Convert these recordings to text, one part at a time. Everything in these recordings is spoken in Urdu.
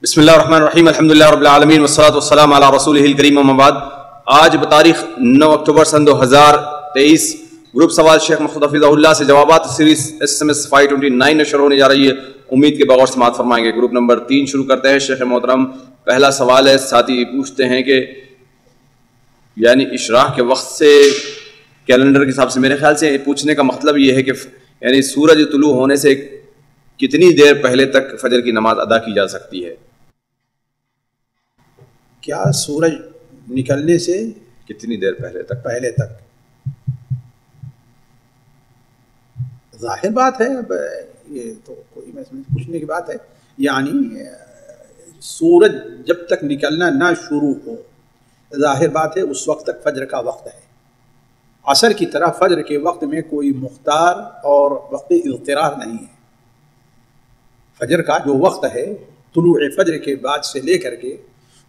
بسم اللہ الرحمن الرحیم الحمدللہ رب العالمین والصلاة والسلام علی رسولہ الکریم اما بعد۔ آج بتاریخ 9 اکتوبر سن 2023 گروپ سوال شیخ محمود حفیظہ اللہ سے جوابات سیریز SMS 529 نشر ہونے جا رہی ہے، امید کے بغور سماعت فرمائیں گے۔ گروپ نمبر 3 شروع کرتے ہیں۔ شیخ محترم، پہلا سوال ہے، ساتھی پوچھتے ہیں کہ یعنی اشراق کے وقت سے کیلنڈر کے حساب سے، میرے خیال سے پوچھنے کا مطلب یہ ہے کہ یعنی سورج طلوع ہونے سے کتنی دیر پہلے تک فجر کی نماز ادا کی جا سکتی ہے؟ کیا سورج نکلنے سے کتنی دیر پہلے تک؟ ظاہر بات ہے، اب یہ تو کوئی میں پوچھنے کی بات ہے، یعنی سورج جب تک نکلنا نہ شروع ہو، ظاہر بات ہے اس وقت تک فجر کا وقت ہے۔ عصر کی طرح فجر کے وقت میں کوئی مختار اور وقت اضطرار نہیں ہے۔ فجر کا جو وقت ہے طلوع فجر کے بعد سے لے کر کے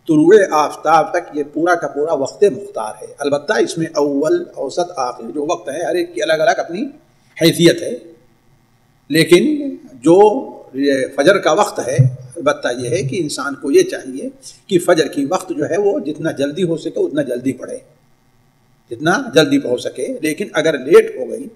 طلوع آفتاب تک، یہ پورا کا پورا وقت مختار ہے۔ البتہ اس میں اول، اوسط، آخر جو وقت ہے ہر ایک کی الگ الگ اپنی حیثیت ہے، لیکن جو فجر کا وقت ہے البتہ یہ ہے کہ انسان کو یہ چاہیے کہ فجر کی وقت جو ہے وہ جتنا جلدی ہو سکے اتنا جلدی پڑھے، جتنا جلدی پڑھ سکے۔ لیکن اگر لیٹ ہو گئی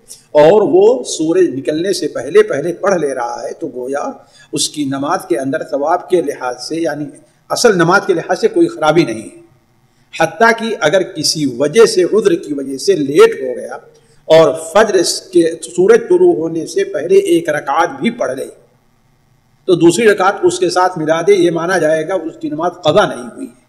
اور وہ سورج نکلنے سے پہلے پڑھ لے رہا ہے تو گویا اس کی نماز کے اندر ثواب کے لحاظ سے، یعنی اصل نماز کے لحاظ سے کوئی خرابی نہیں ہے۔ حتیٰ کہ اگر کسی وجہ سے، عذر کی وجہ سے لیٹ ہو گیا اور فجر کے سورج طلوع ہونے سے پہلے ایک رکعت بھی پڑھ لے تو دوسری رکعت اس کے ساتھ ملا دے، یہ مانا جائے گا اس کی نماز قضا نہیں ہوئی ہے۔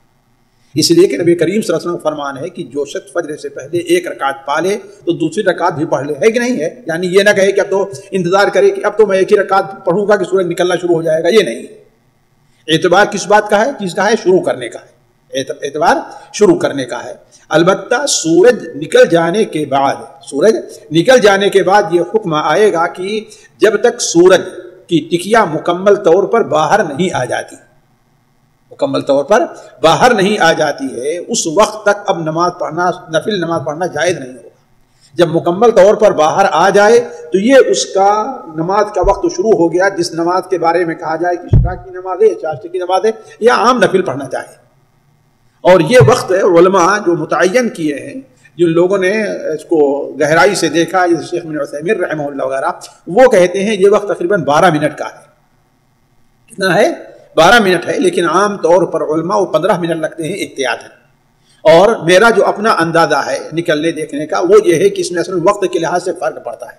اس لیے کہ نبی کریم صلی اللہ علیہ وسلم کا فرمان ہے کہ جو شخص فجر سے پہلے ایک رکعت پا لے تو دوسری رکعت بھی پڑھ لے، ہے کہ نہیں ہے؟ یعنی یہ نہ کہے کہ اب تو انتظار کرے کہ اب تو میں ایک ہی رکعت پڑھوں گا کہ سورج نکلنا شروع ہو جائے گا، یہ نہیں ہے۔ اعتبار کس بات کا ہے؟ چیز کا ہے، شروع کرنے کا ہے، اعتبار شروع کرنے کا ہے۔ البتہ سورج نکل جانے کے بعد یہ حکم آئے گا کہ جب تک سورج کی ٹکیا مکمل طور پر باہر نہیں آ جاتی ہے، اس وقت تک اب نماز پڑھنا، نفل نماز پڑھنا جائز نہیں ہوگا۔ جب مکمل طور پر باہر آ جائے تو یہ اس کا نماز کا وقت شروع ہو گیا، جس نماز کے بارے میں کہا جائے کہ اشراق کی نماز ہے یا چاشت کی نماز ہے یا عام نفل پڑھنا چاہے۔ اور یہ وقت ہے علماء جو متعین کیے ہیں، جن لوگوں نے اس کو گہرائی سے دیکھا، جیسے شیخ ابن عثیمین رحمہ اللہ وغیرہ، وہ کہتے ہیں یہ وقت تقریباً 12 منٹ کا ہے۔ کتنا ہے؟ 12 منٹ ہے، لیکن عام طور پر علماء وہ 15 منٹ لگتے ہیں احتیاطاً۔ اور میرا جو اپنا اندازہ ہے نکلنے دیکھنے کا وہ یہ ہے کہ اس میں اصل وقت کے لحاظ سے فرق پڑتا ہے۔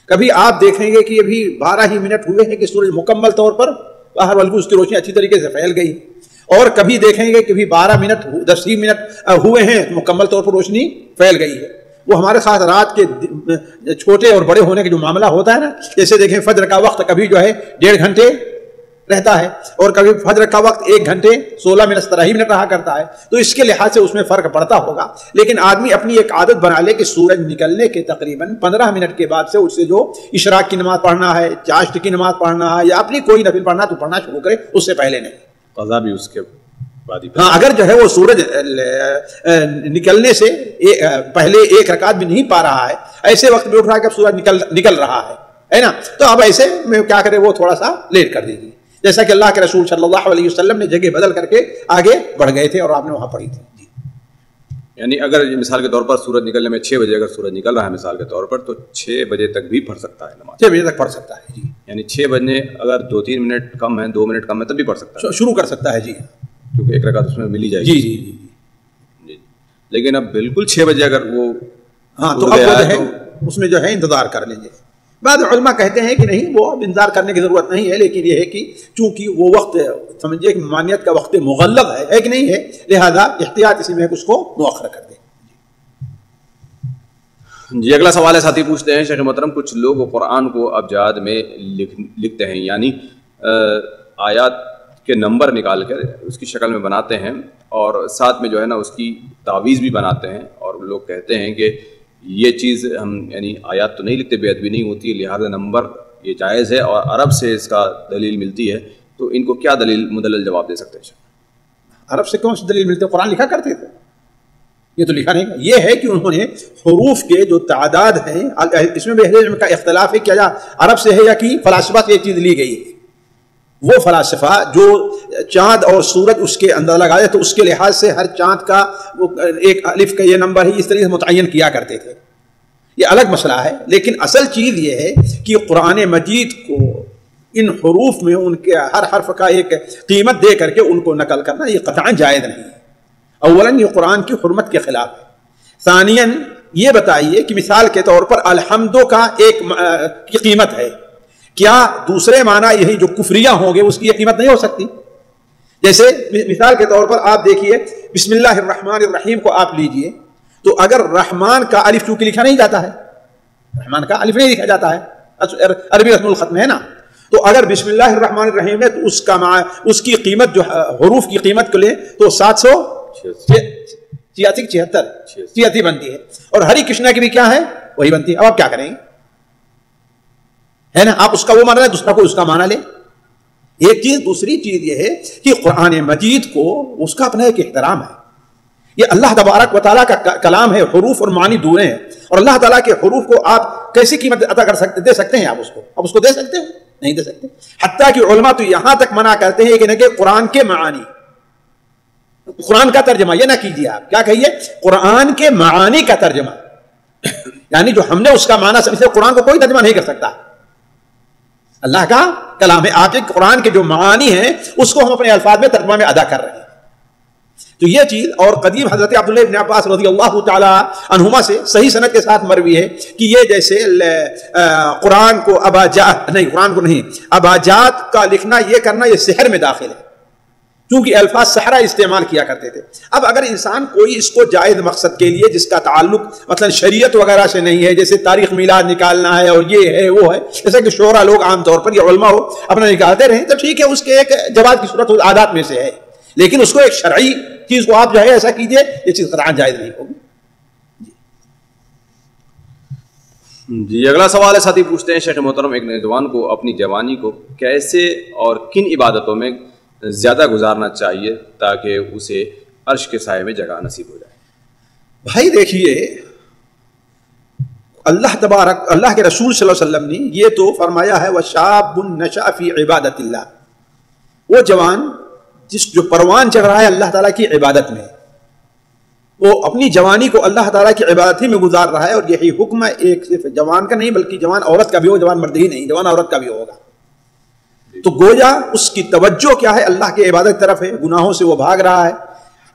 کبھی آپ دیکھیں گے کہ ابھی 12 ہی منٹ ہوئے ہیں کہ سورج مکمل طور پر باہر، بلکہ اس کی روشنی اچھی طریقے سے پھیل گئی، اور کبھی دیکھیں گے کہ 12 منٹ 10 ہی منٹ ہوئے ہیں مکمل طور پر روشنی پھیل گئی ہے۔ وہ ہمارے ساتھ رات کے چھوٹے اور بڑے ہونے کا جو معاملہ ہوتا ہے نا، جیسے دیکھیں فجر کا وقت کبھی جو ہے 1.5 گھنٹے رہتا ہے اور کبھی فجر کا وقت 1 گھنٹے 16 منٹ 17 ہی منٹ رہا کرتا ہے، تو اس کے لحاظ سے اس میں فرق پڑتا ہوگا۔ لیکن آدمی اپنی ایک عادت بنا لے کہ سورج نکلنے کے تقریباً 15 منٹ کے بعد سے اس سے جو اشراق کی نماز پڑھنا ہے، چاشت کی نماز پڑھنا ہے یا اپنی کوئی نفل پڑھنا تو پڑھنا شروع کرے، اس سے پہلے نہیں۔ قضا بھی اس کے بعد ہی۔ ہاں، اگر جو ہے وہ سورج نکلنے سے پہلے ایک رکعت بھی نہیں پا رہا ہے، ایسے وقت میں اٹھ رہا ہے کہ اب سورج نکل رہا ہے نا، تو اب ایسے میں کیا کرے، وہ تھوڑا سا لیٹ کر دیجیے، جیسا کہ اللہ کے رسول صلی اللہ علیہ وسلم نے جگہ بدل کر کے آگے بڑھ گئے تھے اور آپ نے وہاں پڑھی تھی۔ یعنی اگر مثال کے طور پر سورج نکلنے میں 6 بجے اگر سورج نکل رہا ہے مثال کے طور پر، تو 6 بجے تک بھی پڑھ سکتا ہے نماز؟ 6 بجے تک پڑھ سکتا ہے جی، یعنی 6 بجے اگر 2-3 منٹ کم ہے، 2 منٹ کم ہے، تب بھی پڑھ سکتا ہے، شروع کر سکتا ہے جی، کیونکہ ایک رکعت اس میں ملی جائے گی۔ جی۔ لیکن اب بالکل 6 بجے اگر وہ، ہاں، تو اب جو ہے اس میں جو ہے انتظار کر لیجیے۔ بعض علماء کہتے ہیں کہ نہیں، وہ اب انتظار کرنے کی ضرورت نہیں ہے، لیکن یہ ہے کہ چونکہ وہ وقت سمجھیے کہ مانیت کا وقت مغلظ ہے کہ نہیں ہے، لہذا احتیاط اسی میں اس کو مؤخر کر دیں۔ جی، اگلا سوال ہے، ساتھی پوچھتے ہیں، شیخ محترم کچھ لوگ قرآن کو ابجاد میں لکھتے ہیں، یعنی آیات کے نمبر نکال کر اس کی شکل میں بناتے ہیں اور ساتھ میں جو ہے نا اس کی تعویذ بھی بناتے ہیں، اور لوگ کہتے ہیں کہ یہ چیز ہم یعنی آیات تو نہیں لکھتے، بے ادبی نہیں ہوتی ہے، لہٰذا نمبر یہ جائز ہے اور عرب سے اس کا دلیل ملتی ہے، تو ان کو کیا مدلل جواب دے سکتے ہیں؟ عرب سے کون سی دلیل ملتی ہے؟ قرآن لکھا کرتے تھے، یہ تو لکھا نہیں۔ یہ ہے کہ انہوں نے حروف کے جو تعداد ہیں، اس میں بھی اہل علم کا اختلاف ہے کہ عرب سے ہے یا کہ فلاسفہ سے یہ چیز لی گئی ہے۔ وہ فلاسفہ جو چاند اور سورج اس کے اندر لگایا تو اس کے لحاظ سے ہر چاند کا وہ ایک الف کا یہ نمبر ہے، اس طریقے سے متعین کیا کرتے تھے، یہ الگ مسئلہ ہے۔ لیکن اصل چیز یہ ہے کہ قرآن مجید کو ان حروف میں ان کے ہر حرف کا ایک قیمت دے کر کے ان کو نقل کرنا یہ قطعاً جائز نہیں ہے۔ اولاً یہ قرآن کی حرمت کے خلاف ہے، ثانیاً یہ بتائیے کہ مثال کے طور پر الحمدو کا ایک کی قیمت ہے، کیا دوسرے معنی یہی جو کفریہ ہوں گے اس کی یہ قیمت نہیں ہو سکتی؟ جیسے مثال کے طور پر آپ دیکھیے بسم اللہ الرحمن الرحیم کو آپ لیجئے، تو اگر رحمان کا الف چونکہ لکھا نہیں جاتا ہے، رحمان کا الف نہیں لکھا جاتا ہے، عربی رسم الختم ہے نا، تو اگر بسم اللہ الرحمن الرحیم ہے تو اس کی قیمت جو حروف کی قیمت کو لیں تو 786 بنتی ہے، اور ہری کرشنا کی بھی کیا ہے وہی بنتی ہے۔ اب آپ کیا کریں گے، ہے نا، آپ اس کا وہ مانا لیں، دوسرا کو اس کا مانا لیں، ایک چیز۔ دوسری چیز یہ ہے کہ قرآن مجید کو اس کا اپنا ایک احترام ہے، یہ اللہ تبارک و تعالیٰ کا کلام ہے، حروف اور معنی دورے ہیں، اور اللہ تعالیٰ کے حروف کو آپ کیسی قیمت عطا کر سکتے دے سکتے ہیں؟ آپ اس کو دے سکتے ہیں؟ نہیں دے سکتے۔ حتیٰ کہ علماء تو یہاں تک منع کرتے ہیں کہ قرآن کے معانی، قرآن کا ترجمہ یہ نہ کیجیے، آپ کیا کہیے، قرآن کے معانی کا ترجمہ، یعنی جو ہم نے اس کا معنی سمجھے، قرآن کو کوئی ترجمہ نہیں کر سکتا، اللہ کا کلام ہے، آپ کے قرآن کے جو معانی ہیں اس کو ہم اپنے الفاظ میں ترجمہ میں ادا کر رہے ہیں۔ تو یہ چیز، اور قدیم حضرت عبداللہ ابن عباس رضی اللہ تعالی عنہما سے صحیح سند کے ساتھ مروی ہے کہ یہ جیسے قرآن کو قرآن کو نہیں، اباجات کا لکھنا یہ کرنا یہ سحر میں داخل ہے، کیونکہ الفاظ سحرہ استعمال کیا کرتے تھے۔ اب اگر انسان کوئی اس کو جائز مقصد کے لیے جس کا تعلق مثلا شریعت وغیرہ سے نہیں ہے، جیسے تاریخ میلاد نکالنا ہے اور یہ ہے وہ ہے، جیسا کہ شعراء لوگ عام طور پر یا علماء ہو اپنا نکالتے رہیں، تو ٹھیک ہے، اس کے ایک جواز کی صورت عادات میں سے ہے، لیکن اس کو ایک شرعی چیز کو آپ جو ہے ایسا کیجئے، یہ چیز قطعاً جائز نہیں ہوگی۔ جی اگلا سوال ہے، ساتھی پوچھتے ہیں شیخ محترم ایک نوجوان کو اپنی جوانی کو کیسے اور کن عبادتوں میں زیادہ گزارنا چاہیے تاکہ اسے عرش کے سائے میں جگہ نصیب ہو جائے؟ بھائی دیکھیے، اللہ کے رسول صلی اللہ علیہ وسلم نے یہ تو فرمایا ہے وَشَابٌ نَشَأَ فِي عِبَادَةِ اللَّهِ، وہ جوان جو پروان چڑھ رہا ہے اللہ تعالیٰ کی عبادت میں، وہ اپنی جوانی کو اللہ تعالیٰ کی عبادت ہی میں گزار رہا ہے، اور یہی حکم ہے ایک صرف جوان کا نہیں بلکہ جوان عورت کا بھی ہو، جوان مرد ہی نہیں، جوان عورت کا بھی ہوگا۔ تو گویا اس کی توجہ کیا ہے، اللہ کی عبادت کی طرف ہے، گناہوں سے وہ بھاگ رہا ہے،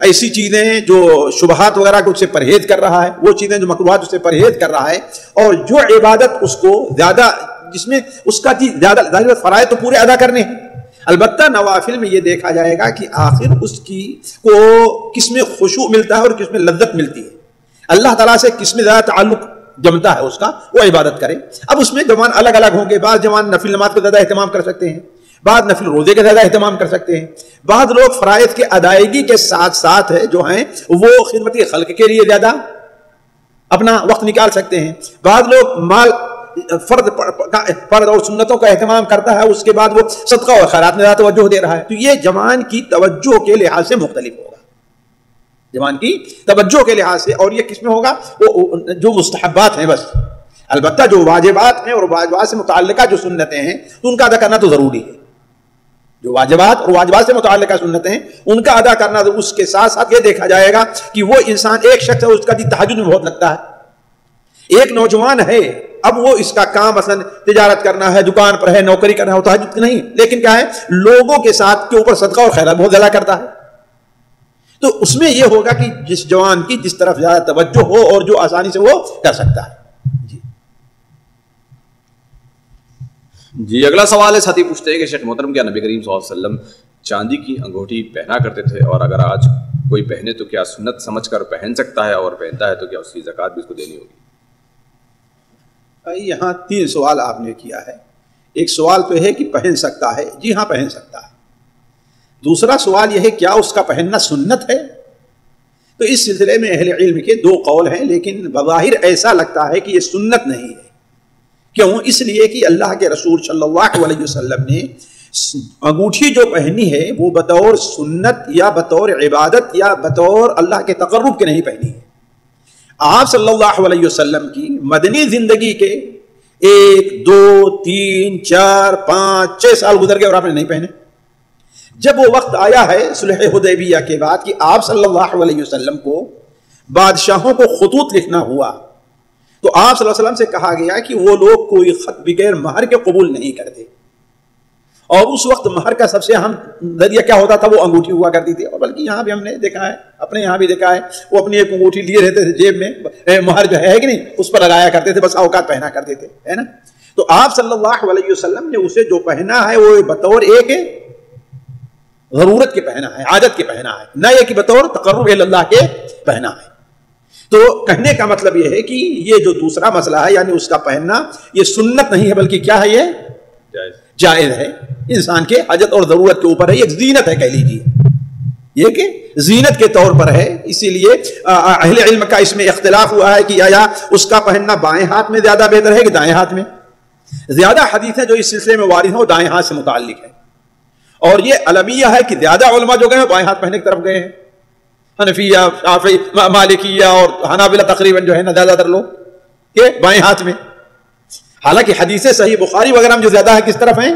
ایسی چیزیں جو شبہات وغیرہ کو اس سے پرہیز کر رہا ہے، وہ چیزیں جو مکروہات اس سے پرہیز کر رہا ہے، اور جو عبادت اس کو زیادہ، جس میں اس کا زیادہ فرائض تو پورے ادا کرنے ہیں، البتہ نوافل میں یہ دیکھا جائے گا کہ آخر اس کی کو کس میں خشوع ملتا ہے اور کس میں لذت ملتی ہے، اللہ تعالیٰ سے کس میں زیادہ تعلق جمتا ہے اس کا، وہ عبادت کرے۔ اب اس میں جوان الگ الگ ہوں گے، بعض جوان نفل نماز کو زیادہ اہتمام کر سکتے ہیں، بعض نفل روزے کا زیادہ اہتمام کر سکتے ہیں، بعض لوگ فرائض کے ادائیگی کے ساتھ ساتھ جو ہیں وہ خدمت خلق کے لیے زیادہ اپنا وقت نکال سکتے ہیں، بعض لوگ مال فرض اور سنتوں کا اہتمام کرتا ہے، اس کے بعد وہ صدقہ اور خیرات میں زیادہ توجہ دے رہا ہے۔ تو یہ جوان کی توجہ کے لحاظ سے مختلف ہوگا، جوان کی توجہ کے لحاظ سے، اور یہ کس میں ہوگا، وہ جو مستحبات ہیں بس، البتہ جو واجبات ہیں اور واجبات سے متعلقہ جو سنتیں ہیں تو ان کا ادا کرنا تو ضروری ہے، جو واجبات اور واجبات سے متعلقہ سنتیں ہیں ان کا ادا کرنا، تو اس کے ساتھ ساتھ یہ دیکھا جائے گا کہ وہ انسان ایک شخص ہے اس کا تہجد میں بہت لگتا ہے، ایک نوجوان ہے اب وہ اس کا کام مثلا تجارت کرنا ہے، دکان پر ہے، نوکری کرنا ہے، تہجد نہیں، لیکن کیا ہے لوگوں کے ساتھ کے اوپر صدقہ اور خیرات بہت زیادہ کرتا ہے، تو اس میں یہ ہوگا کہ جس جوان کی جس طرف زیادہ توجہ ہو اور جو آسانی سے وہ کر سکتا ہے۔ جی اگلا سوال ہے، ساتھی پوچھتے ہیں کہ شیخ محترم کیا نبی کریم صلی اللہ علیہ وسلم چاندی کی انگوٹھی پہنا کرتے تھے، اور اگر آج کوئی پہنے تو کیا سنت سمجھ کر پہن سکتا ہے، اور پہنتا ہے تو کیا اس کی زکوٰۃ بھی اس کو دینی ہوگی؟ یہاں 3 سوال آپ نے کیا ہے، ایک سوال تو ہے کہ پہن سکتا ہے، جی ہاں پہن سکتا ہے، دوسرا سوال یہ ہے کیا اس کا پہننا سنت ہے؟ تو اس سلسلے میں اہل علم کے 2 قول ہیں، لیکن بظاہر ایسا لگتا ہے کہ یہ سنت نہیں ہے، کیوں؟ اس لیے کہ اللہ کے رسول صلی اللہ علیہ وسلم نے انگوٹھی جو پہنی ہے وہ بطور سنت یا بطور عبادت یا بطور اللہ کے تقرب کے نہیں پہنی ہے، آپ صلی اللہ علیہ وسلم کی مدنی زندگی کے 1 2 3 4 5 6 سال گزر گئے اور آپ نے نہیں پہنے، جب وہ وقت آیا ہے صلح حدیبیہ کے بعد کہ آپ صلی اللہ علیہ وسلم کو بادشاہوں کو خطوط لکھنا ہوا، تو آپ صلی اللہ علیہ وسلم سے کہا گیا کہ وہ لوگ کوئی خط بغیر مہر کے قبول نہیں کرتے، اور اس وقت مہر کا سب سے اہم ذریعہ کیا ہوتا تھا؟ وہ انگوٹھی ہوا کرتی تھی، اور بلکہ یہاں بھی ہم نے دیکھا ہے، اپنے یہاں بھی دیکھا ہے، وہ اپنی ایک انگوٹھی لیے رہتے تھے جیب میں، مہر جو ہے کہ نہیں اس پر لگایا کرتے تھے، بس اوقات پہنا کرتے تھے، ہے نا؟ تو آپ صلی اللہ علیہ وسلم نے اسے جو پہنا ہے وہ بطور ایک ضرورت کے پہنا ہے، عادت کے پہنا ہے، نہ یہ کہ بطور تقرب اللہ کے پہنا ہے۔ تو کہنے کا مطلب یہ ہے کہ یہ جو دوسرا مسئلہ ہے یعنی اس کا پہننا یہ سنت نہیں ہے، بلکہ کیا ہے؟ یہ جائز ہے، انسان کے حاجت اور ضرورت کے اوپر ہے، یہ زینت ہے کہہ لیجیے، یہ کہ زینت کے طور پر ہے۔ اسی لیے اہل علم کا اس میں اختلاف ہوا ہے کہ آیا اس کا پہننا بائیں ہاتھ میں زیادہ بہتر ہے کہ دائیں ہاتھ میں؟ زیادہ حدیثیں جو اس سلسلے میں وارد ہیں وہ دائیں ہاتھ سے متعلق ہے، اور یہ علمیہ ہے کہ زیادہ علماء جو گئے ہیں بائیں ہاتھ پہننے کی طرف گئے ہیں، حنفیہ، شافعی، مالکیہ اور حنابلہ تقریباً جو ہے نا زیادہ تر لوگ کہ بائیں ہاتھ میں، حالانکہ حدیث صحیح بخاری وغیرہ میں جو زیادہ ہے کس طرف ہیں؟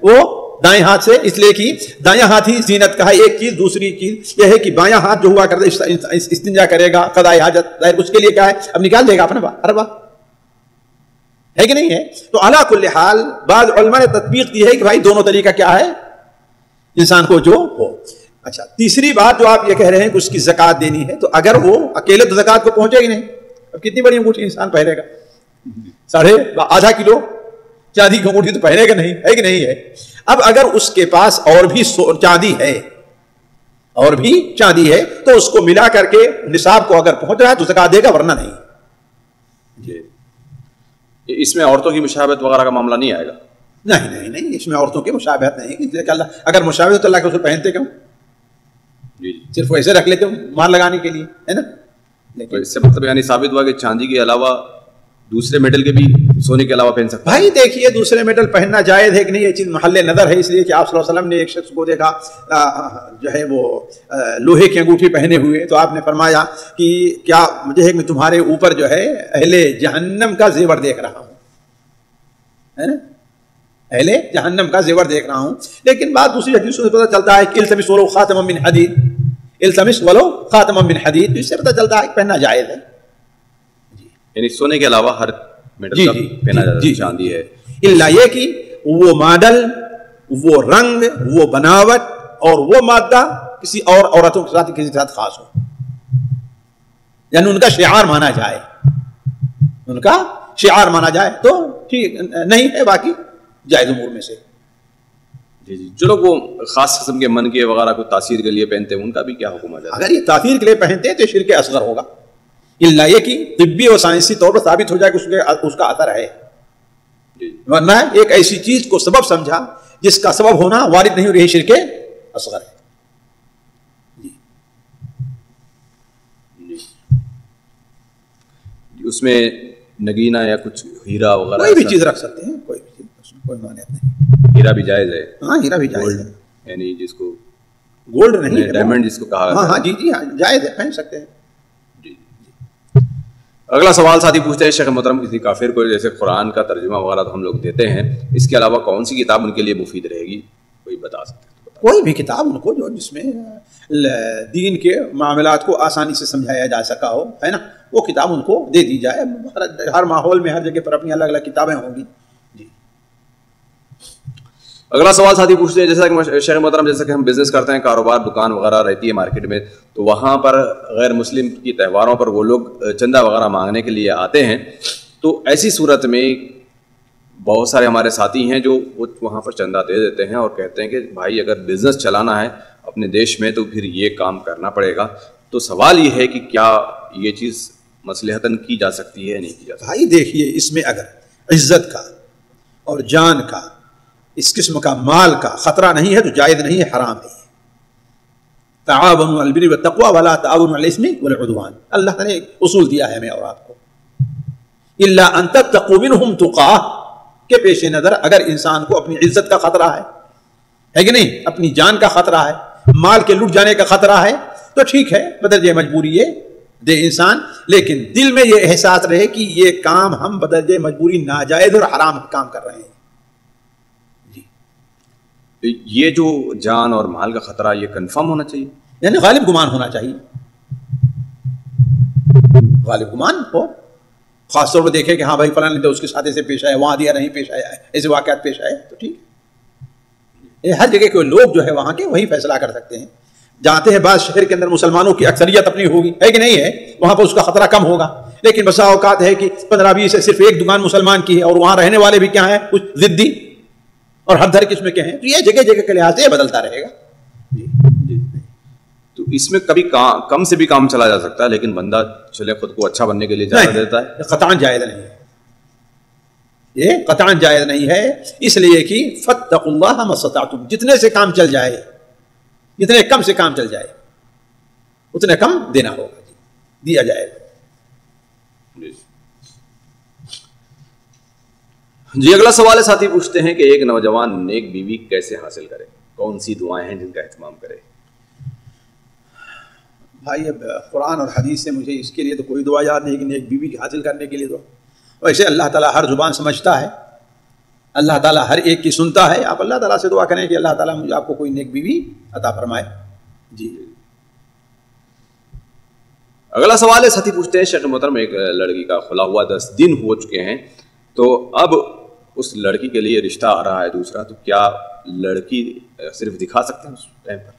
وہ دائیں ہاتھ سے، اس لیے کہ دائیں ہاتھ ہی زینت کا ہے ایک چیز۔ دوسری چیز یہ ہے کہ بائیں ہاتھ جو ہوا کرتا ہے استنجا کرے گا، قضاء حاجت، اس کے لیے کیا ہے؟ اب نکال دے گا اپنا اربا، ہے کہ نہیں ہے؟ تو علی کل حال بعض علماء نے تطبیق دی ہے کہ بھائی دونوں طریقہ کیا ہے انسان کو جو ہو۔ اچھا، تیسری بات جو آپ یہ کہہ رہے ہیں کہ اس کی زکوٰۃ دینی ہے، تو اگر وہ اکیلے تو زکوٰۃ کو پہنچے گی نہیں، اب کتنی بڑی انگوٹھی انسان پہنے گا؟ آدھا کلو چاندی کی انگوٹھی تو پہنے گا نہیں، ہے کہ نہیں ہے؟ اب اگر اس کے پاس اور بھی چاندی ہے، اور بھی چاندی ہے، تو اس کو ملا کر کے نصاب کو اگر پہنچ رہا ہے تو زکوٰۃ دے گا، ورنہ نہیں۔ جی، اس میں عورتوں کی مشابہت وغیرہ کا معاملہ نہیں آئے گا؟ نہیں، اس میں عورتوں کی مشابہت نہیں، اللہ اگر مشابہت تو اللہ کے رسول پہنتے کیوں؟ جی، صرف ویسے رکھ لیتے ہو مار لگانے کے لیے، ہے نا؟ لیکن اس سے مطلب یعنی ثابت ہوا کہ چاندی کے علاوہ دوسرے میٹل کے بھی سونے کے علاوہ پہن سکتے ہیں؟ بھائی دیکھیے دوسرے میٹل پہننا جائز ہے کہ نہیں، یہ چیز محل نظر ہے، اس لیے کہ آپ صلی اللہ علیہ وسلم نے ایک شخص کو دیکھا جو ہے وہ لوہے کی انگوٹھی پہنے ہوئے، تو آپ نے فرمایا کہ کیا مجھے ہے کہ تمہارے اوپر جو ہے اہل جہنم کا زیور دیکھ رہا ہوں، ہے نا؟ اہل جہنم کا زیور دیکھ رہا ہوں۔ لیکن بات دوسری حدیثوں سے پتہ چلتا ہے کہ التمس ولو خاتما من حدید، التمس ولو خاتما من حدید، اس سے پتہ چلتا ہے کہ پہننا جائز ہے، یعنی سونے کے علاوہ ہر میٹل کا پہنا جاتا ہے، چاندی ہے، الا یہ کہ وہ ماڈل، وہ رنگ، وہ بناوٹ اور وہ مادہ کسی اور عورتوں کے ساتھ کسی کے ساتھ خاص ہو، یعنی ان کا شعار مانا جائے، ان کا شعار مانا جائے تو ٹھیک نہیں ہے، باقی جائز امور میں سے۔ جی، جو لوگ وہ خاص قسم کے من کے وغیرہ کو تاثیر کے لیے پہنتے ہیں ان کا بھی کیا حکم آ جاتا ہے؟ اگر یہ تاثیر کے لیے پہنتے ہیں تو شرک اصغر ہوگا، الا یہ کہ طبی اور سائنسی طور پر ثابت ہو جائے کہ اس کا اثر ہے، ورنہ ایک ایسی چیز کو سبب سمجھا جس کا سبب ہونا وارد نہیں ہو رہی، شرک اصغر ہے۔ اس میں نگینہ یا کچھ ہیرا وغیرہ کوئی بھی چیز رکھ سکتے ہیں، کوئی بھی چیز، کوئی مانعت نہیں۔ ہیرا بھی جائز ہے؟ ہاں، ہیرا بھی جائز ہے، یعنی جس کو گولڈ نہیں، ڈائمنڈ جس کو کہا ہے۔ ہاں جی، جائز ہے، پہن سکتے ہیں۔ اگلا سوال ساتھی پوچھتے ہیں، شیخ محترم کسی کافر کو جیسے قرآن کا ترجمہ وغیرہ تو ہم لوگ دیتے ہیں، اس کے علاوہ کون سی کتاب ان کے لیے مفید رہے گی؟ کوئی بتا سکتے ہیں؟ کوئی بھی کتاب ان کو جو جس میں دین کے معاملات کو آسانی سے سمجھایا جا سکا ہو، ہے نا، وہ کتاب ان کو دے دی جائے۔ ہر ماحول میں ہر جگہ پر اپنی الگ الگ کتابیں ہوں گی۔ جی، اگلا سوال ساتھی پوچھتے ہیں، جیسا کہ شیخ محترم جیسا کہ ہم بزنس کرتے ہیں، کاروبار دکان وغیرہ رہتی ہے مارکیٹ میں، تو وہاں پر غیر مسلم کی تہواروں پر وہ لوگ چندہ وغیرہ مانگنے کے لیے آتے ہیں، تو ایسی صورت میں بہت سارے ہمارے ساتھی ہیں جو وہاں پر چندہ دے دیتے ہیں اور کہتے ہیں کہ بھائی اگر بزنس چلانا ہے اپنے دیش میں تو پھر یہ کام کرنا پڑے گا۔ تو سوال یہ ہے کہ کیا یہ چیز مصلحتاً کی جا سکتی ہے یا نہیں کی جا سکتی؟ بھائی دیکھیے، اس میں اگر عزت کا اور جان کا، اس قسم کا مال کا خطرہ نہیں ہے تو جائز نہیں ہے، حرام ہے۔ تعاونوا علی البر والتقوی ولا تعاونوا علی الاسم والعدوان، اللہ نے اصول دیا ہے ہمیں اور آپ کو، الا ان تتقوا منهم تقاۃ، کے پیش نظر اگر انسان کو اپنی عزت کا خطرہ ہے کہ نہیں، اپنی جان کا خطرہ ہے، مال کے لٹ جانے کا خطرہ ہے، تو ٹھیک ہے، بدرجہ مجبوری یہ دے انسان، لیکن دل میں یہ احساس رہے کہ یہ کام ہم بدرجہ مجبوری ناجائز اور حرام کام کر رہے ہیں۔ جی، یہ جو جان اور مال کا خطرہ یہ کنفرم ہونا چاہیے، یعنی غالب گمان ہونا چاہیے، غالب گمان ہو، خاص طور پر دیکھے کہ ہاں بھائی فلاں نے اس کے ساتھ ایسے پیش آئے، وہاں دیا نہیں پیش آیا، ایسے واقعات پیش آئے تو ٹھیک ہے۔ یہ ہر جگہ کے لوگ جو ہے وہاں کے وہی فیصلہ کر سکتے ہیں۔ جانتے ہیں بعض شہر کے اندر مسلمانوں کی اکثریت اپنی ہوگی، ہے کہ نہیں ہے، وہاں پر اس کا خطرہ کم ہوگا، لیکن بسا اوقات ہے کہ 15-20 صرف ایک دکان مسلمان کی ہے اور وہاں رہنے والے بھی کیا ہیں، کچھ ضدی اور ہر در قسم کے ہیں، تو یہ جگہ جگہ کے لحاظ سے بدلتا رہے گا۔ تو اس میں کبھی کم سے بھی کام چلا جا سکتا ہے، لیکن بندہ چلے خود کو اچھا بننے کے لیے جانا دیتا ہے، قطعاً جائز نہیں ہے، یہ قطعاً جائز نہیں ہے، اس لیے کہ فاتقوا اللہ ما استطعتم، جتنے سے کام چل جائے، جتنے کم سے کام چل جائے اتنے کم دینا ہوگا، دیا جائے گا۔ جی اگلا سوال ہے، ساتھی پوچھتے ہیں کہ ایک نوجوان نیک بیوی کیسے حاصل کرے، کون سی دعائیں ہیں جن کا اہتمام کرے؟ بھائی اب قرآن اور حدیث سے مجھے اس کے لیے تو کوئی دعا یاد نہیں کہ نیک بیوی حاصل کرنے کے لیے دعا، ویسے اللہ تعالیٰ ہر زبان سمجھتا ہے، اللہ تعالیٰ ہر ایک کی سنتا ہے، آپ اللہ تعالیٰ سے دعا کریں کہ اللہ تعالیٰ مجھے آپ کو کوئی نیک بیوی عطا فرمائے۔ جی اگلا سوال ہے، ساتھی پوچھتے ہیں شیخ محترم ایک لڑکی کا خلا ہوا 10 دن ہو چکے ہیں، تو اب اس لڑکی کے لیے رشتہ آ رہا ہے دوسرا، تو کیا لڑکی صرف دکھا سکتے ہیں اس ٹائم پر؟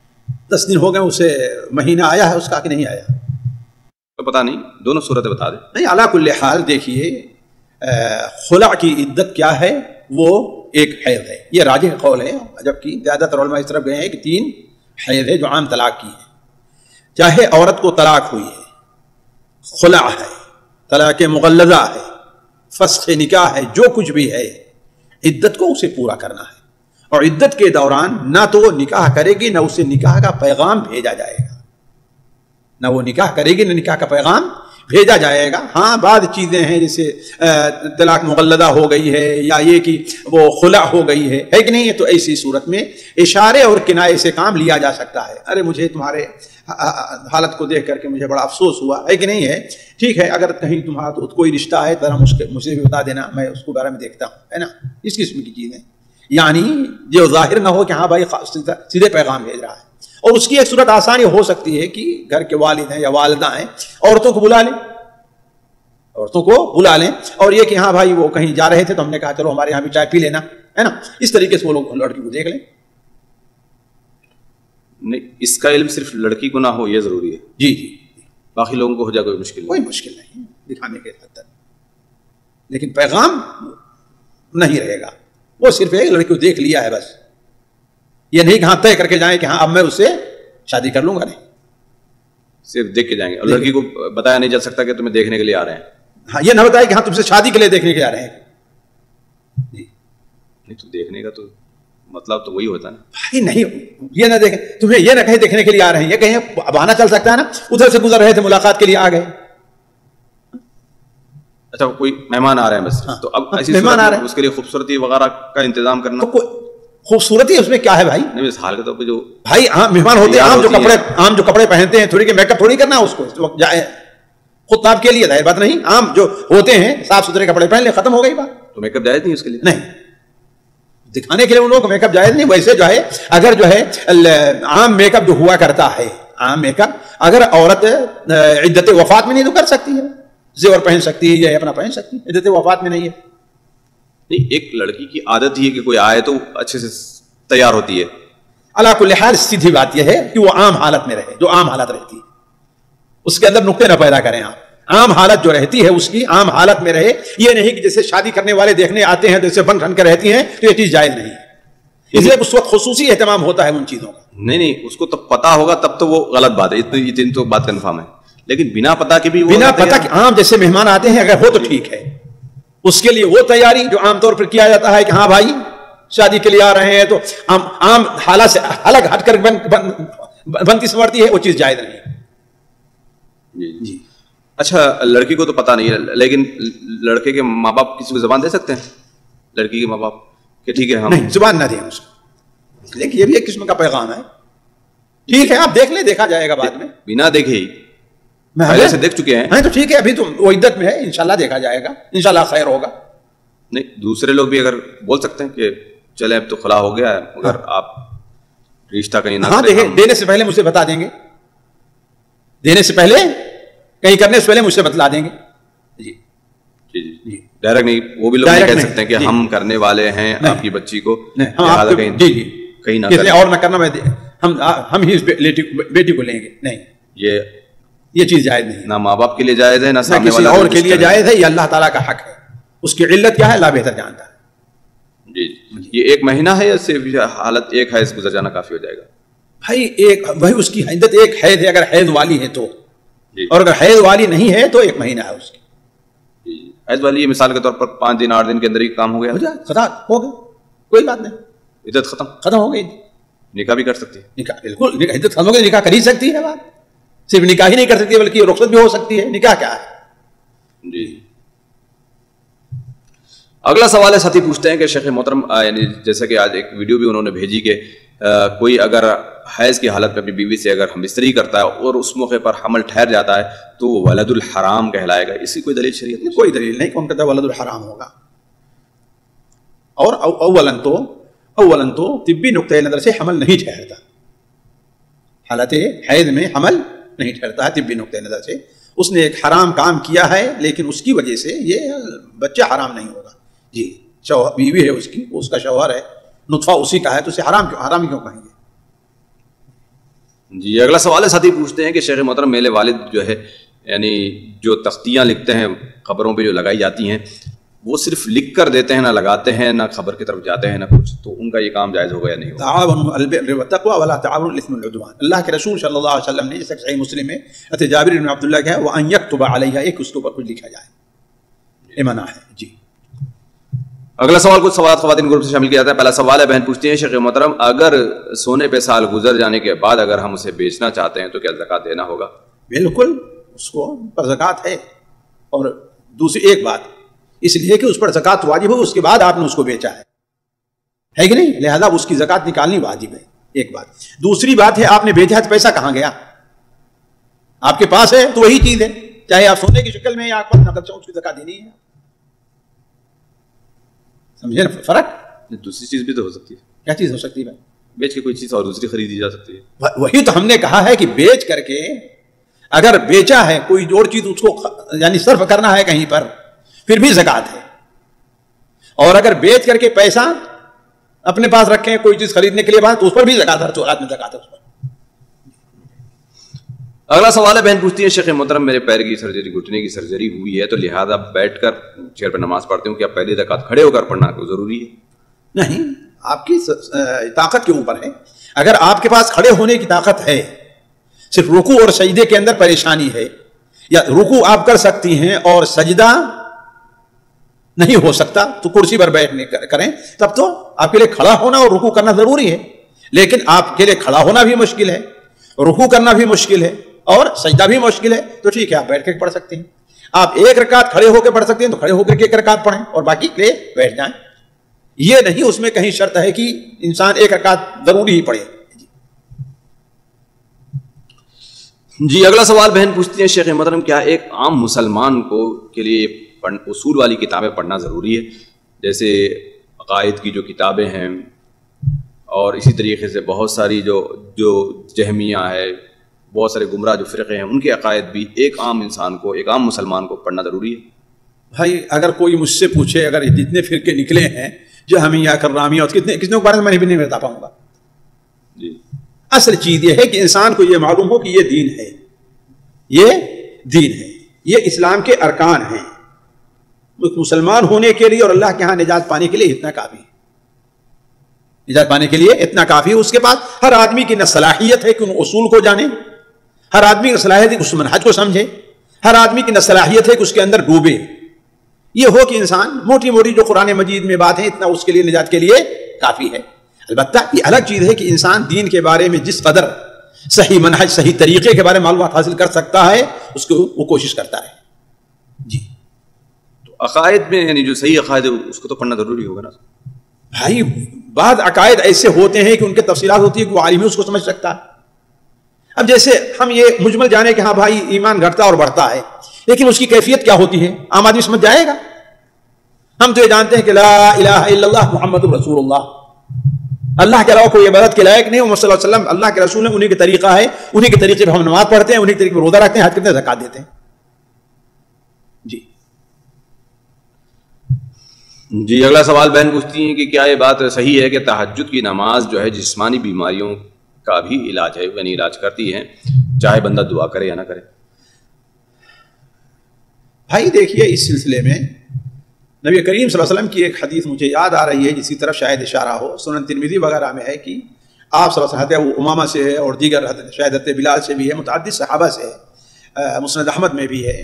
10 دن ہو گئے، اسے مہینہ آیا ہے اس کا کہ نہیں آیا؟ تو پتہ نہیں، دونوں صورتیں بتا دیں۔ نہیں، علی کل حال دیکھیے خلع کی عدت کیا ہے، وہ ایک حیض ہے، یہ راجح قول ہے، جبکہ زیادہ تر علماء اس طرف گئے ہیں کہ 3 حیض ہے جو عام طلاق کی ہے، چاہے عورت کو طلاق ہوئی ہے، خلع ہے، طلاق مغلظہ ہے، فسخ نکاح ہے، جو کچھ بھی ہے، عدت کو اسے پورا کرنا ہے، اور عدت کے دوران نہ تو وہ نکاح کرے گی، نہ اسے نکاح کا پیغام بھیجا جائے گا، نہ وہ نکاح کرے گی نہ نکاح کا پیغام بھیجا جائے گا۔ ہاں بعض چیزیں ہیں جیسے طلاق مغلظہ ہو گئی ہے، یا یہ کہ وہ خلع ہو گئی ہے کہ نہیں ہے، تو ایسی صورت میں اشارے اور کنایے سے کام لیا جا سکتا ہے۔ ارے مجھے تمہارے حالت کو دیکھ کر کے مجھے بڑا افسوس ہوا ہے کہ نہیں ہے، ٹھیک ہے، اگر کہیں تمہارا کوئی رشتہ ہے ذرا مجھے بھی بتا دینا، میں اس کو بارے میں دیکھتا ہوں، ہے نا، اس قسم کی چیزیں، یعنی جو ظاہر نہ ہو کہ ہاں بھائی سیدھے پیغام بھیج رہا ہے۔ اور اس کی ایک صورت آسانی ہو سکتی ہے کہ گھر کے والد ہیں یا والدہ ہیں، عورتوں کو بلا لیں، عورتوں کو بلا لیں، اور یہ کہ ہاں بھائی وہ کہیں جا رہے تھے تو ہم نے کہا چلو ہمارے یہاں بھی چائے پی لینا، ہے نا، اس طریقے سے وہ لوگ لڑکی کو دیکھ لیں۔ نہیں، اس کا علم صرف لڑکی کو نہ ہو یہ ضروری ہے؟ جی جی، باقی لوگوں کو ہو جائے کوئی مشکل نہیں؟ کوئی مشکل نہیں دکھانے کے حد تک، لیکن پیغام نہیں رہے گا، وہ صرف ایک لڑکی کو دیکھ لیا ہے بس، یہ نہیں کہ ہاں طے کر کے جائیں کہ ہاں اب میں اس سے شادی کر لوں گا، نہیں، صرف دیکھ کے جائیں گے، اور لڑکی کو بتایا نہیں جا سکتا کہ تمہیں دیکھنے کے لیے آ رہے ہیں، ہاں یہ نہ بتائے کہ ہاں تم سے شادی کے لیے دیکھنے کے جا رہے ہیں، نہیں تو دیکھنے کا تو مطلب تو وہی ہوتا ہے نا بھائی، نہیں یہ نہ دیکھیں، تمہیں یہ نہ کہیں دیکھنے کے لیے آ رہے ہیں، یہ کہیں بہانہ چل سکتا ہے نا، ادھر سے گزر رہے تھے ملاقات کے لیے آ گئے، اچھا کوئی مہمان آ رہے ہیں بس، تو اب ایسی مہمان آ رہے ہیں، اس کے لیے خوبصورتی وغیرہ کا انتظام کرنا، تو خوبصورتی اس میں کیا ہے بھائی؟ نہیں اس حال کے طور پہ جو بھائی عام مہمان ہوتے ہیں، عام جو کپڑے پہنتے ہیں، تھوڑی کہ میک اپ تھوڑی کرنا اس کو، اس وقت جائے خطاب کے لیے، ظاہر بات نہیں، عام جو ہوتے ہیں صاف ستھرے کپڑے پہن لے، ختم ہو گئی بات، تو میک اپ جائز نہیں اس کے لیے؟ نہیں، دکھانے کے لیے ان لوگوں کو میک اپ جائز نہیں، ویسے جو ہے اگر جو ہے عام میک اپ جو ہوا کرتا ہے، عام میک اپ اگر عورت عدت وفات میں نہیں تو کر سکتی ہے، زیور پہن سکتی ہے یا اپنا پہن سکتی ہے، عدت وفات میں نہیں ہے۔ نہیں، ایک لڑکی کی عادت ہی ہے کہ کوئی آئے تو اچھے سے تیار ہوتی ہے، اللہ کل حال سیدھی بات یہ ہے کہ وہ عام حالت میں رہے، جو عام حالت رہتی ہے اس کے اندر نقطے نہ پیدا کریں آپ، عام حالت جو رہتی ہے اس کی عام حالت میں رہے، یہ نہیں کہ جیسے شادی کرنے والے دیکھنے آتے ہیں تو اسے بن ٹھن کر رہتی ہیں تو یہ چیز جائز نہیں ہے، اس لیے اس وقت خصوصی اہتمام ہوتا ہے ان چیزوں کا۔ نہیں اس کو تب پتا ہوگا تب تو وہ غلط بات ہے، اتنی تو بات کنفرم ہے، لیکن بنا پتا کے بھی بنا پتا کہ عام جیسے مہمان آتے ہیں اگر ہو تو ٹھیک ہے، اس کے لیے وہ تیاری جو عام طور پر کیا جاتا ہے کہ ہاں بھائی شادی کے لیے آ رہے ہیں تو عام حالت سے الگ ہٹ کر بنتی سنورتی ہے، وہ چیز جائز نہیں ہے۔ جی اچھا، لڑکی کو تو پتا نہیں ہے، لیکن لڑکے کے ماں باپ کسی کو زبان دے سکتے ہیں؟ لڑکی کے ماں باپ کہ ٹھیک ہے ہم نہیں زبان نہ دیں اس کو، لیکن یہ بھی ایک قسم کا پیغام ہے، ٹھیک ہے آپ دیکھ لیں، دیکھا جائے گا بعد میں، بنا دیکھے ہی پہلے سے دیکھ چکے ہیں تو ٹھیک ہے، ابھی تو وہ عدت میں ہے، انشاءاللہ دیکھا جائے گا، انشاءاللہ خیر ہوگا۔ نہیں دوسرے لوگ بھی اگر بول سکتے ہیں کہ چلے اب تو خلا ہو گیا ہے مگر آپ رشتہ کہیں نہ ہاں دیکھیں دینے سے پہلے مجھے بتا دیں گے, دینے سے پہلے کہیں کرنے سے پہلے مجھ سے بتلا دیں گے. جی جی جی ڈائریکٹ نہیں, وہ بھی لوگ نہیں کہہ سکتے ہیں کہ ہم کرنے والے ہیں آپ کی بچی کو, جی جی کہیں نہ اور نہ کرنا, ہم ہی اس بیٹی کو لیں گے, نہیں یہ چیز جائز نہیں, نہ ماں باپ کے لیے جائز ہے نہ سامنے والا اور کے لیے جائز ہے. یہ اللہ تعالیٰ کا حق ہے, اس کی علت کیا ہے اللہ بہتر جانتا ہے. جی یہ 1 مہینہ ہے یا صرف حالت ایک حیض گزر جانا کافی ہو جائے گا؟ بھائی اس کی عدت ایک حیض ہے اگر حیض والی ہے تو, اور اگر حیض والی نہیں ہے تو 1 مہینہ ہے اس کی. حیض والی یہ مثال کے طور پر 5 دن 8 دن کے اندر ہی کام ہو گیا, ختم ہو گیا, کوئی بات نہیں, عدت ختم ہو گئی. نکاح بھی کر سکتی ہے, نکاح بالکل عدت ختم ہو گئی, نکاح کر ہی سکتی ہے. بات صرف نکاح ہی نہیں کر سکتی بلکہ رخصت بھی ہو سکتی ہے. نکاح کیا ہے؟ جی اگلا سوال ہے, ساتھی پوچھتے ہیں کہ شیخ محترم یعنی جیسے کہ آج ایک ویڈیو بھی انہوں نے بھیجی کہ کوئی اگر حیض کی حالت میں اپنی بیوی سے اگر ہم بستری کرتا ہے اور اس موقع پر حمل ٹھہر جاتا ہے تو وہ ولد الحرام کہلائے گا, اس کی کوئی دلیل شریعت میں؟ کوئی دلیل نہیں, کون کہتا ہے ولد الحرام ہوگا. اور اولن تو طبی نقطۂ نظر سے حمل نہیں ٹھہرتا, حالت حیض میں حمل نہیں ٹھہرتا ہے طبی نقطۂ نظر سے. اس نے ایک حرام کام کیا ہے لیکن اس کی وجہ سے یہ بچہ حرام نہیں ہوگا. جی بیوی ہے اس کی, اس کا شوہر ہے, نطفہ اسی کا ہے, تو اسے حرام کیوں کہیں گے؟ جی اگلا سوال ہے, ساتھی پوچھتے ہیں کہ شیخ محترم میرے والد جو ہے یعنی جو تختیاں لکھتے ہیں خبروں پہ جو لگائی جاتی ہیں وہ صرف لکھ کر دیتے ہیں, نہ لگاتے ہیں, نہ خبر کی طرف جاتے ہیں, نہ کچھ, تو ان کا یہ کام جائز ہوگا یا نہیں ہوگا؟ تعاونوا علی البر والتقوى ولا تعاونوا علی الاثم والعدوان. اللہ کے رسول صلی اللہ علیہ وسلم نے جیسے صحیح مسلم میں حضرت جابر بن عبداللہ کہا وان یکتب علیہا, ایک اس کے اوپر کچھ لکھا جائے, یہ منع ہے. جی اگلا سوال کچھ سوالات خواتین گروپ سے شامل کیا جاتا ہے. پہلا سوال ہے, بہن پوچھتی ہیں شیخ محترم اگر سونے پہ سال گزر جانے کے بعد اگر ہم اسے بیچنا چاہتے ہیں تو کیا زکوٰۃ دینا ہوگا؟ بالکل, اس کو پر زکوٰۃ ہے. اور دوسری ایک بات, اس لیے کہ اس پر زکوٰۃ واجب ہو, اس کے بعد آپ نے اس کو بیچا ہے کہ نہیں, لہذا اس کی زکوٰۃ نکالنی واجب ہے. ایک بات. دوسری بات ہے آپ نے بیچا ہے تو پیسہ کہاں گیا؟ آپ کے پاس ہے تو وہی چیز ہے, چاہے آپ سونے کی شکل میں یا آپ نقد اس کی زکوٰۃ دینی ہے. سمجھے نا فرق؟ دوسری چیز بھی تو ہو سکتی ہے. کیا چیز ہو سکتی ہے بھائی؟ بیچ کے کوئی چیز اور دوسری خریدی جا سکتی ہے. وہی تو ہم نے کہا ہے کہ بیچ کر کے اگر بیچا ہے کوئی اور چیز اس کو یعنی صرف کرنا ہے کہیں پر پھر بھی زکوٰۃ ہے, اور اگر بیچ کر کے پیسہ اپنے پاس رکھیں کوئی چیز خریدنے کے لیے بات تو اس پر بھی زکوٰۃ ہے, تو آدمی زکوٰۃ ہے اس پر. اگلا سوال ہے, بہن پوچھتی ہے شیخ محترم میرے پیر کی سرجری, گھٹنے کی سرجری ہوئی ہے تو لہٰذا بیٹھ کر چیئر پہ نماز پڑھتے ہوں, کیا پہلی رکعت کھڑے ہو کر پڑھنا کوئی ضروری ہے؟ نہیں, آپ کی طاقت کے اوپر ہے. اگر آپ کے پاس کھڑے ہونے کی طاقت ہے, صرف رکوع اور سجدے کے اندر پریشانی ہے, یا رکوع آپ کر سکتی ہیں اور سجدہ نہیں ہو سکتا تو کرسی پر بیٹھنے کریں, تب تو آپ کے لیے کھڑا ہونا اور رکوع کرنا ضروری ہے. لیکن آپ کے لیے کھڑا ہونا بھی مشکل ہے, رکوع کرنا بھی مشکل ہے اور سجدہ بھی مشکل ہے, تو ٹھیک ہے آپ بیٹھ کے پڑھ سکتے ہیں. آپ ایک رکعت کھڑے ہو کے پڑھ سکتے ہیں تو کھڑے ہو کر کے ایک رکعت پڑھیں اور باقی کے لیے بیٹھ جائیں. یہ نہیں اس میں کہیں شرط ہے کہ انسان ایک رکعت ضروری ہی پڑھے. جی اگلا سوال بہن پوچھتی ہیں شیخ محترم کیا ایک عام مسلمان کو کے لیے اصول والی کتابیں پڑھنا ضروری ہے, جیسے عقائد کی جو کتابیں ہیں اور اسی طریقے سے بہت ساری جو جہمیہ ہے, بہت سارے گمراہ جو فرقے ہیں ان کے عقائد بھی ایک عام انسان کو, ایک عام مسلمان کو پڑھنا ضروری ہے؟ بھائی اگر کوئی مجھ سے پوچھے اگر جتنے فرقے نکلے ہیں جہمیہ کررامیہ اور کتنے کے بارے میں بھی نہیں بتا پاؤں گا. جی اصل چیز یہ ہے کہ انسان کو یہ معلوم ہو کہ یہ دین ہے, یہ دین ہے, یہ اسلام کے ارکان ہیں. مسلمان ہونے کے لیے اور اللہ کے ہاں نجات پانے کے لیے اتنا کافی ہے, نجات پانے کے لیے اتنا کافی ہے. اس کے بعد ہر آدمی کی نہ صلاحیت ہے کہ ان اصول کو جانے, ہر آدمی کی صلاحیت ہے کہ اس منہج کو سمجھے, ہر آدمی کی نہ صلاحیت ہے کہ اس کے اندر ڈوبے. یہ ہو کہ انسان موٹی موٹی جو قرآن مجید میں بات ہے اتنا اس کے لیے نجات کے لیے کافی ہے. البتہ یہ الگ چیز ہے کہ انسان دین کے بارے میں جس قدر صحیح منہج صحیح طریقے کے بارے میں معلومات حاصل کر سکتا ہے اس کو وہ کوشش کرتا ہے. جی تو عقائد میں یعنی جو صحیح عقائد ہے اس کو تو پڑھنا ضروری ہوگا نا بھائی. بعض عقائد ایسے ہوتے ہیں کہ ان کے تفصیلات ہوتی ہے کہ وہ عالم ہی اس کو سمجھ سکتا ہے. اب جیسے ہم یہ مجمل جانے کہ ہاں بھائی ایمان گھٹتا اور بڑھتا ہے, لیکن اس کی کیفیت کیا ہوتی ہے عام آدمی سمجھ جائے گا؟ ہم تو یہ جانتے ہیں کہ لا الہ الا اللہ محمد رسول اللہ, اللہ کے علاوہ کوئی عبادت کے لائق نہیں. محمد صلی اللہ علیہ وسلم اللہ کے رسول ہیں, انہیں کے طریقہ ہے, انہیں کے طریقے پہ ہم نماز پڑھتے ہیں, انہیں کے طریقے پہ روزہ رکھتے ہیں, حج کرتے ہیں, زکات دیتے ہیں. جی اگلا سوال بہن پوچھتی ہیں کہ کیا یہ بات صحیح ہے کہ تہجد کی نماز جو ہے جسمانی بیماریوں کا بھی علاج ہے, یعنی علاج کرتی ہے چاہے بندہ دعا کرے یا نہ کرے؟ بھائی دیکھیے, اس سلسلے میں نبی کریم صلی اللہ علیہ وسلم کی ایک حدیث مجھے یاد آ رہی ہے جس کی طرف شاید اشارہ ہو. سنن ترمذی وغیرہ میں ہے کہ آپ صلی اللہ علیہ وسلم حضرت امامہ سے ہے اور دیگر شاید حضرت بلال سے بھی ہے, متعدد صحابہ سے ہے, مسند احمد میں بھی ہے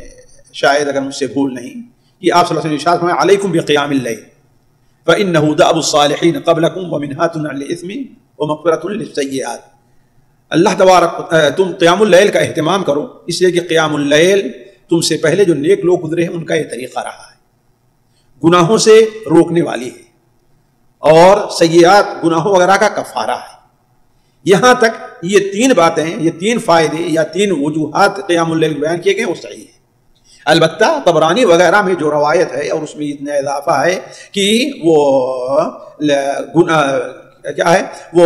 شاید اگر مجھ سے بھول نہیں, کہ آپ صلی اللہ علیہ وسلم ارشاد فرمایا علیکم بقیام اللیل فإنه دأب الصالحین قبلکم ومنہاۃ عن الإثم ومغفرۃ للسیئات. اللہ تبارک تم قیام اللیل کا اہتمام کرو, اس لیے کہ قیام اللیل تم سے پہلے جو نیک لوگ گزرے ہیں ان کا یہ طریقہ رہا ہے, گناہوں سے روکنے والی ہے اور سیئات گناہوں وغیرہ کا کفارہ ہے. یہاں تک یہ تین باتیں, یہ تین فائدے یا تین وجوہات قیام اللیل بیان کیے گئے وہ صحیح ہے. البتہ طبرانی وغیرہ میں جو روایت ہے اور اس میں اتنا اضافہ ہے کہ وہ کیا ہے, وہ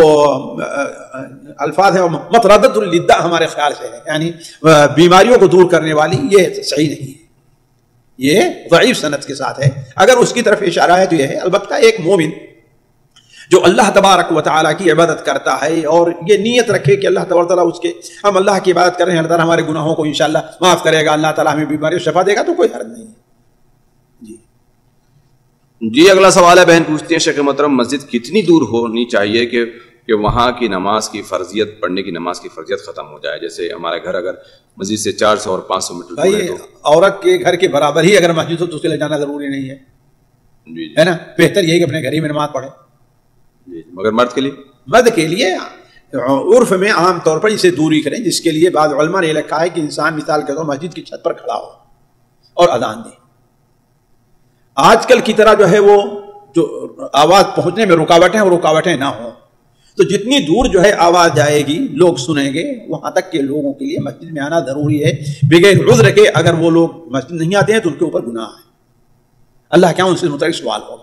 الفاظ ہے مطردۃ للداء ہمارے خیال سے ہے, یعنی بیماریوں کو دور کرنے والی, یہ صحیح نہیں ہے, یہ ضعیف سند کے ساتھ ہے. اگر اس کی طرف اشارہ ہے تو یہ ہے. البتہ ایک مومن جو اللہ تبارک و تعالیٰ کی عبادت کرتا ہے اور یہ نیت رکھے کہ اللہ تبارک و تعالیٰ اس کے ہم اللہ کی عبادت کر رہے ہیں, اللہ تعالیٰ ہمارے گناہوں کو انشاءاللہ معاف کرے گا, اللہ تعالیٰ ہمیں بیماری شفا دے گا, تو کوئی حرج نہیں ہے. جی اگلا سوال ہے, بہن پوچھتی ہیں شیخ محترم مسجد کتنی دور ہونی چاہیے کہ وہاں کی نماز کی فرضیت, پڑھنے کی نماز کی فرضیت ختم ہو جائے؟ جیسے ہمارے گھر اگر مسجد سے 400 اور 500 میٹر دور ہے تو عورت کے گھر کے برابر ہی اگر مسجد ہو تو اس کے لیے جانا ضروری نہیں ہے, ہے نا, بہتر یہی کہ اپنے گھر ہی میں نماز پڑھے. مگر مرد کے لیے عرف میں عام طور پر اسے دوری کریں, جس کے لیے بعض علماء نے لکھا ہے کہ انسان مثال کے طور مسجد کی چھت پر کھڑا ہو اور اذان دے. آج کل کی طرح جو ہے وہ جو آواز پہنچنے میں رکاوٹیں اور رکاوٹیں نہ ہوں, تو جتنی دور جو ہے آواز جائے گی لوگ سنیں گے, وہاں تک کے لوگوں کے لیے مسجد میں آنا ضروری ہے بغیر عذر کے. اگر وہ لوگ مسجد نہیں آتے ہیں تو ان کے اوپر گناہ ہے, اللہ کیا ان سے متعلق سوال ہوگا.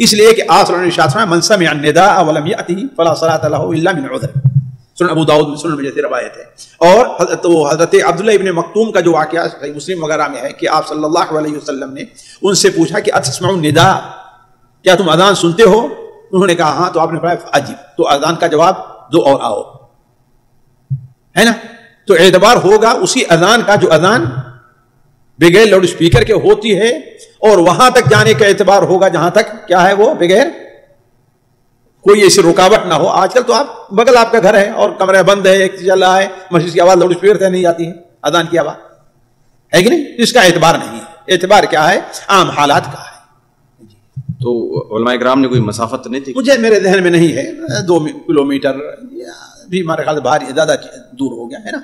اس لیے کہ آپ صلی اللہ علیہ وسلم من سمع النداء ولم يأته فلا صلاة له الا من عذر, سنن ابو داؤد میں, سنن میں جیسے روایت ہے. اور حضرت عبداللہ ابن مکتوم کا جو واقعہ صحیح مسلم وغیرہ میں ہے کہ آپ صلی اللہ علیہ وسلم نے ان سے پوچھا کہ اتسمعون النداء, کیا تم اذان سنتے ہو؟ انہوں نے کہا ہاں. تو آپ نے فرمایا عجیب, تو اذان کا جواب دو اور آؤ, ہے نا. تو اعتبار ہوگا اسی اذان کا جو اذان بغیر لاؤڈ اسپیکر کے ہوتی ہے, اور وہاں تک جانے کا اعتبار ہوگا جہاں تک کیا ہے وہ بغیر کوئی ایسی رکاوٹ نہ ہو. آج کل تو آپ بغل آپ کا گھر ہے اور کمرہ بند ہے, ایک چل رہا ہے, مسجد کی آواز لاؤڈ اسپیکر سے نہیں جاتی ہے, اذان کی آواز ہے کہ نہیں, اس کا اعتبار نہیں ہے. اعتبار کیا ہے, عام حالات کا ہے. تو علماء کرام نے کوئی مسافت نہیں تھی؟ مجھے میرے ذہن میں نہیں ہے, 2 کلومیٹر بھی ہمارے خیال سے زیادہ دور ہو گیا ہے نا.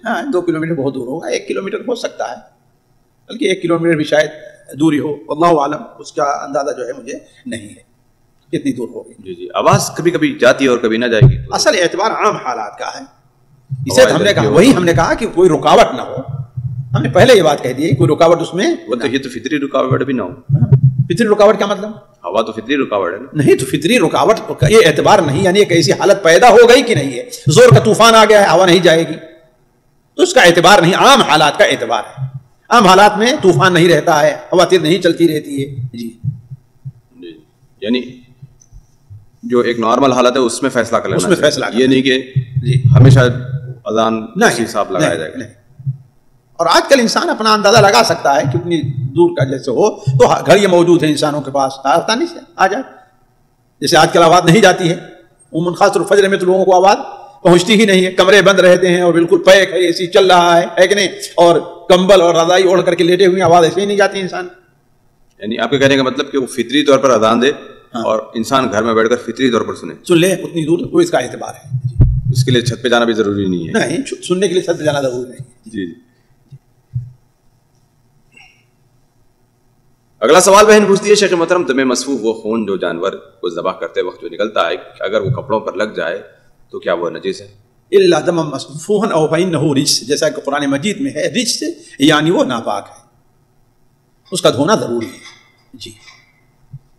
ہاں 2 کلومیٹر بہت دور ہوگا, 1 کلومیٹر ہو سکتا ہے, بلکہ 1 کلومیٹر بھی شاید دوری ہو, اللہ عالم, اس کا اندازہ جو ہے مجھے نہیں ہے کتنی دور ہوگی. جی آواز کبھی کبھی جاتی ہے اور کبھی نہ جائے گی. اصل اعتبار عام حالات کا ہے, اسے ہم نے کہا, وہی ہم نے کہا کہ کوئی رکاوٹ نہ ہو. ہم نے پہلے یہ بات کہہ دی, کوئی رکاوٹ اس میں, یہ تو فطری رکاوٹ بھی نہ ہو. فطری رکاوٹ کیا مطلب؟ ہوا تو فطری رکاوٹ ہے نہیں, تو فطری رکاوٹ کا یہ اعتبار نہیں, یعنی ایک ایسی حالت پیدا ہو گئی کہ نہیں ہے, زور کا طوفان آ گیا ہے, ہوا نہیں جائے گی, تو اس کا اعتبار نہیں, عام حالات کا اعتبار ہے. عام حالات میں طوفان نہیں رہتا ہے, ہوا تیز نہیں چلتی رہتی ہے. جی یعنی جو ایک نارمل حالت ہے اس میں فیصلہ کر لینا, اس میں فیصلہ, یہ نہیں کہ جی ہمیشہ اذان اسی حساب لگایا جائے گا. اور آج کل انسان اپنا اندازہ لگا سکتا ہے کتنی دور کا جیسے ہو, تو گھر یہ موجود ہے انسانوں کے پاس, آسانی سے آ جائے. جیسے آج کل آواز نہیں جاتی ہے عموماً, خاص طور فجر میں تو لوگوں کو آواز پہنچتی ہی نہیں ہے, کمرے بند رہتے ہیں اور بالکل پیک ہے, اے سی چل رہا ہے کہ نہیں, اور کمبل اور رضائی اوڑھ کر کے لیٹے ہوئے, آواز ایسے ہی نہیں جاتی انسان. یعنی آپ کے کہنے کا مطلب کہ وہ فطری طور پر اذان دے اور انسان گھر میں بیٹھ کر فطری طور پر سن لے اتنی دور, تو اس کا اعتبار ہے. اس کے لیے چھت پہ جانا بھی ضروری نہیں ہے. نہیں, سننے کے لیے چھت پہ جانا ضروری نہیں. جی. اگلا سوال بہن پوچھتی ہے, شیخ محترم دم مسفوح وہ خون جو جانور کو ذبح کرتے وقت جو نکلتا ہے, اگر وہ کپڑوں پر لگ جائے تو کیا وہ نجس ہے؟ الا دم مسفوحا او فانه رجس, جیسا کہ قرآن مجید میں ہے, رجس یعنی وہ ناپاک ہے, اس کا دھونا ضروری ہے. جی,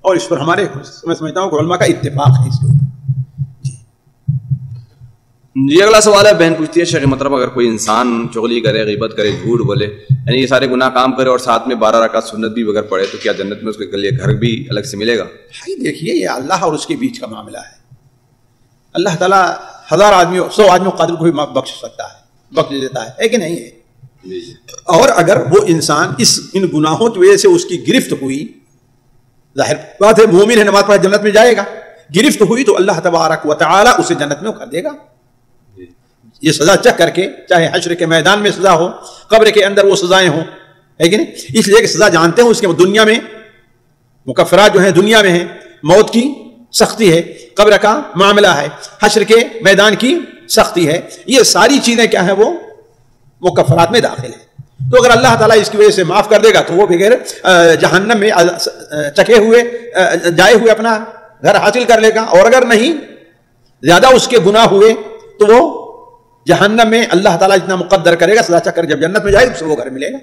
اور اس پر ہمارے میں سمجھتا ہوں کہ علماء کا اتفاق ہے اس کے اوپر. جی اگلا سوال ہے، بہن پوچھتی ہے شیخ مطلب اگر کوئی انسان چغلی کرے، غیبت کرے، جھوٹ بولے، یعنی یہ سارے گناہ کام کرے اور ساتھ میں 12 رکعت سنت بھی بغیر پڑھے، تو کیا جنت میں اس کے لیے گھر بھی الگ سے ملے گا؟ دیکھیے یہ اللہ اور اس کے بیچ کا معاملہ ہے. اللہ تعالیٰ 1000 آدمی 100 آدمیوں قاتل کو بھی بخش سکتا ہے، بخش دیتا ہے کہ نہیں ہے. اور اگر وہ انسان ان گناہوں کی وجہ سے اس کی گرفت ہوئی، ظاہر بات ہے مومن ہے، نماز پڑھ جنت میں جائے گا، گرفت ہوئی تو اللہ تبارک و تعالی اسے جنت میں کر دے گا. یہ سزا چکھ کر کے، چاہے حشر کے میدان میں سزا ہو، قبر کے اندر وہ سزائیں ہوں، ہے کہ نہیں. اس لیے کہ سزا جانتے ہیں اس کے دنیا میں مکفرات جو ہیں دنیا میں ہیں، موت کی سختی ہے، قبر کا معاملہ ہے، حشر کے میدان کی سختی ہے. یہ ساری چیزیں کیا ہیں، وہ مکفرات میں داخل ہیں. تو اگر اللہ تعالیٰ اس کی وجہ سے معاف کر دے گا تو وہ بغیر جہنم میں چکے ہوئے جائے ہوئے اپنا گھر حاصل کر لے گا. اور اگر نہیں زیادہ اس کے گناہ ہوئے تو وہ جہنم میں اللہ تعالیٰ جتنا مقدر کرے گا سزا چکھ کر جب جنت میں جائے تو وہ گھر ملے گا.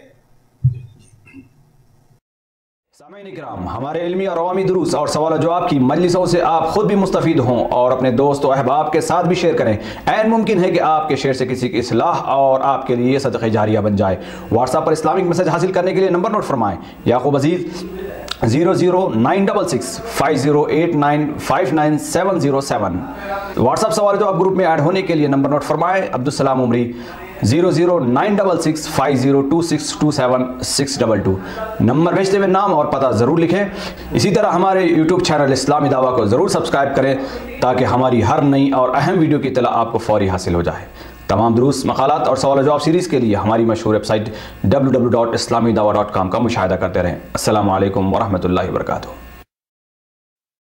سامعین اکرام، ہمارے علمی اور عوامی دروس اور سوال و جواب کی مجلسوں سے آپ خود بھی مستفید ہوں اور اپنے دوست و احباب کے ساتھ بھی شیئر کریں. عین ممکن ہے کہ آپ کے شیئر سے کسی کی اصلاح اور آپ کے لیے صدقہ جاریہ بن جائے. واٹس ایپ پر اسلامک میسج حاصل کرنے کے لیے نمبر نوٹ فرمائیں: یعقوب عزیز 00966 5089 59707. واٹس ایپ سوال جواب گروپ میں ایڈ ہونے کے لیے نمبر نوٹ فرمائیں: عبدالسلام عمری 00966 502627 622. نمبر بھیجتے ہوئے نام اور پتہ ضرور لکھیں. اسی طرح ہمارے یوٹیوب چینل اسلامی دعویٰ کو ضرور سبسکرائب کریں تاکہ ہماری ہر نئی اور اہم ویڈیو کی اطلاع آپ کو فوری حاصل ہو جائے. تمام دروس، مقالات اور سوال و جواب سیریز کے لیے ہماری مشہور ویب سائٹ www.islamidawah.com کا مشاہدہ کرتے رہیں. السلام علیکم ورحمۃ اللہ وبرکاتہ.